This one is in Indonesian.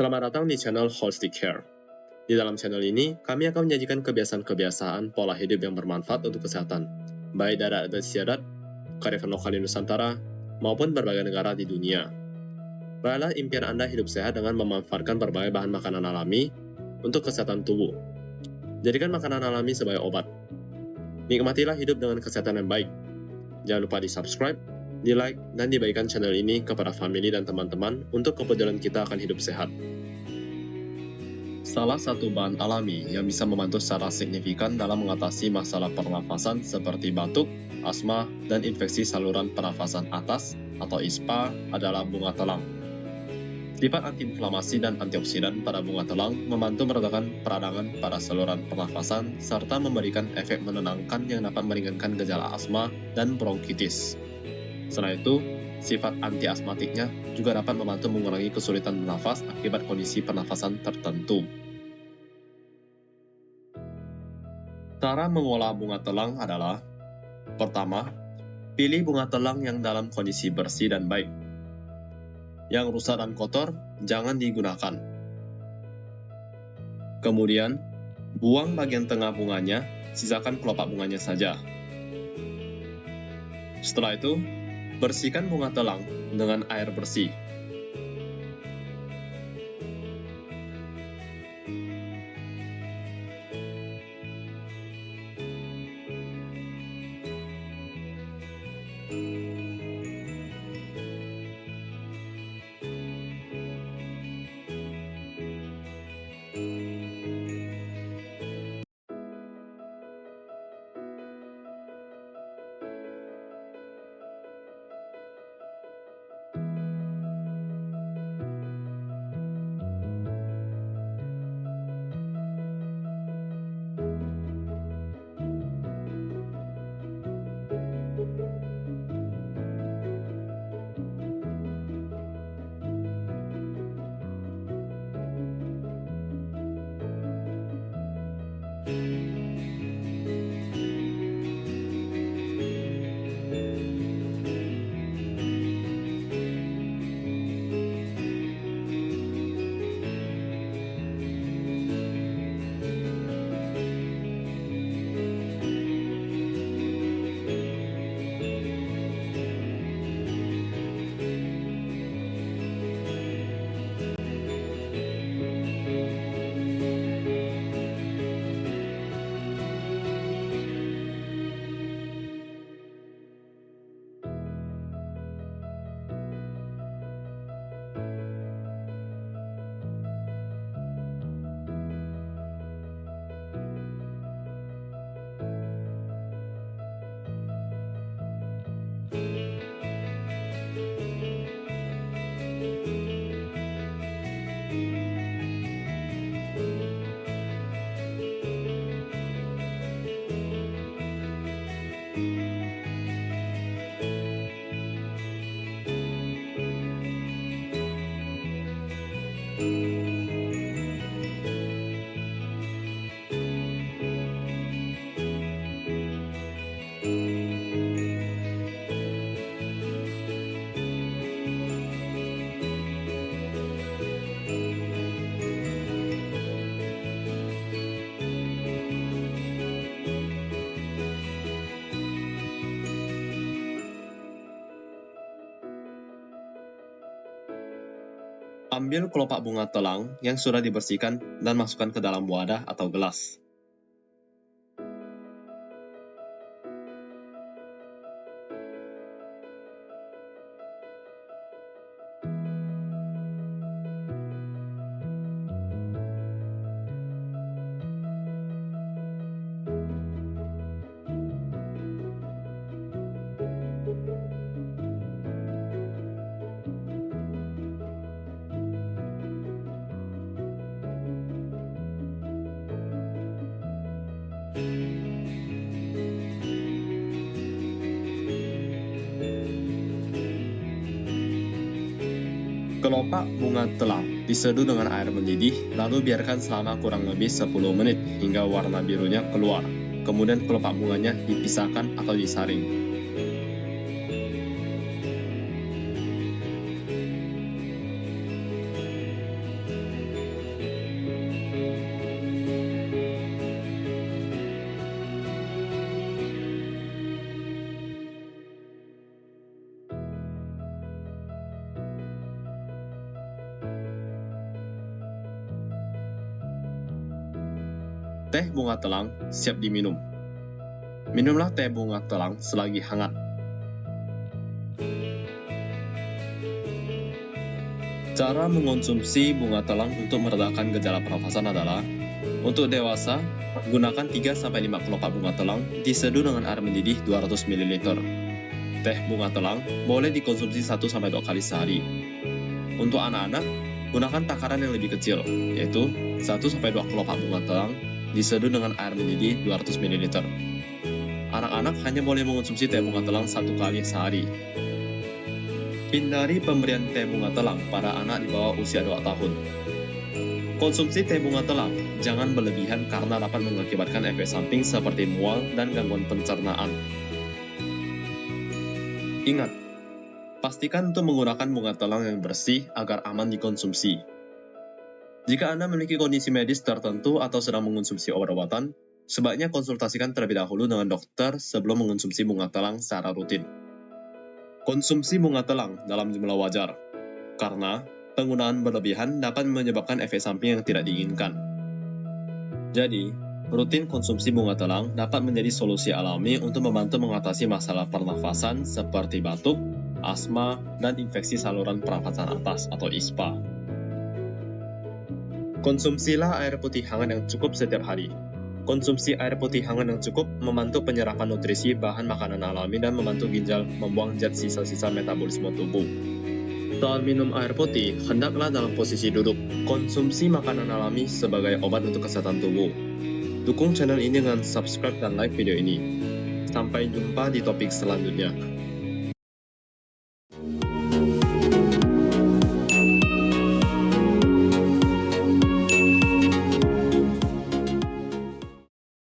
Selamat datang di channel Holistic Care. Di dalam channel ini, kami akan menyajikan kebiasaan-kebiasaan pola hidup yang bermanfaat untuk kesehatan, baik dari adat istiadat, kearifan lokal di Nusantara, maupun berbagai negara di dunia. Rayalah impian Anda hidup sehat dengan memanfaatkan berbagai bahan makanan alami untuk kesehatan tubuh. Jadikan makanan alami sebagai obat. Nikmatilah hidup dengan kesehatan yang baik. Jangan lupa di-subscribe, di-like, dan dibagikan channel ini kepada famili dan teman-teman untuk kepedulian kita akan hidup sehat. Salah satu bahan alami yang bisa membantu secara signifikan dalam mengatasi masalah pernafasan seperti batuk, asma, dan infeksi saluran pernafasan atas atau ISPA adalah bunga telang. Sifat antiinflamasi dan antioksidan pada bunga telang membantu meredakan peradangan pada saluran pernafasan serta memberikan efek menenangkan yang dapat meringankan gejala asma dan bronkitis. Selain itu, sifat antiasmatiknya juga dapat membantu mengurangi kesulitan bernafas akibat kondisi pernafasan tertentu. Cara mengolah bunga telang adalah: pertama, pilih bunga telang yang dalam kondisi bersih dan baik. Yang rusak dan kotor jangan digunakan. Kemudian, buang bagian tengah bunganya, sisakan kelopak bunganya saja. Setelah itu, bersihkan bunga telang dengan air bersih. Ambil kelopak bunga telang yang sudah dibersihkan dan masukkan ke dalam wadah atau gelas. Kelopak bunga telang diseduh dengan air mendidih, lalu biarkan selama kurang lebih 10 menit hingga warna birunya keluar. Kemudian kelopak bunganya dipisahkan atau disaring. Teh bunga telang siap diminum. Minumlah teh bunga telang selagi hangat. Cara mengonsumsi bunga telang untuk meredakan gejala pernafasan adalah: untuk dewasa, gunakan 3-5 kelopak bunga telang diseduh dengan air mendidih 200 ml. Teh bunga telang boleh dikonsumsi 1-2 kali sehari. Untuk anak-anak, gunakan takaran yang lebih kecil, yaitu 1-2 kelopak bunga telang diseduh dengan air mendidih 200 ml. Anak-anak hanya boleh mengonsumsi teh bunga telang 1 kali sehari. Hindari pemberian teh bunga telang pada anak di bawah usia 2 tahun. Konsumsi teh bunga telang jangan berlebihan karena dapat mengakibatkan efek samping seperti mual dan gangguan pencernaan. Ingat, pastikan untuk menggunakan bunga telang yang bersih agar aman dikonsumsi. Jika Anda memiliki kondisi medis tertentu atau sedang mengonsumsi obat-obatan, sebaiknya konsultasikan terlebih dahulu dengan dokter sebelum mengonsumsi bunga telang secara rutin. Konsumsi bunga telang dalam jumlah wajar, karena penggunaan berlebihan dapat menyebabkan efek samping yang tidak diinginkan. Jadi, rutin konsumsi bunga telang dapat menjadi solusi alami untuk membantu mengatasi masalah pernafasan seperti batuk, asma, dan infeksi saluran pernafasan atas atau ISPA. Konsumsilah air putih hangat yang cukup setiap hari. Konsumsi air putih hangat yang cukup membantu penyerapan nutrisi bahan makanan alami dan membantu ginjal membuang zat sisa-sisa metabolisme tubuh. Saat minum air putih, hendaklah dalam posisi duduk. Konsumsi makanan alami sebagai obat untuk kesehatan tubuh. Dukung channel ini dengan subscribe dan like video ini. Sampai jumpa di topik selanjutnya.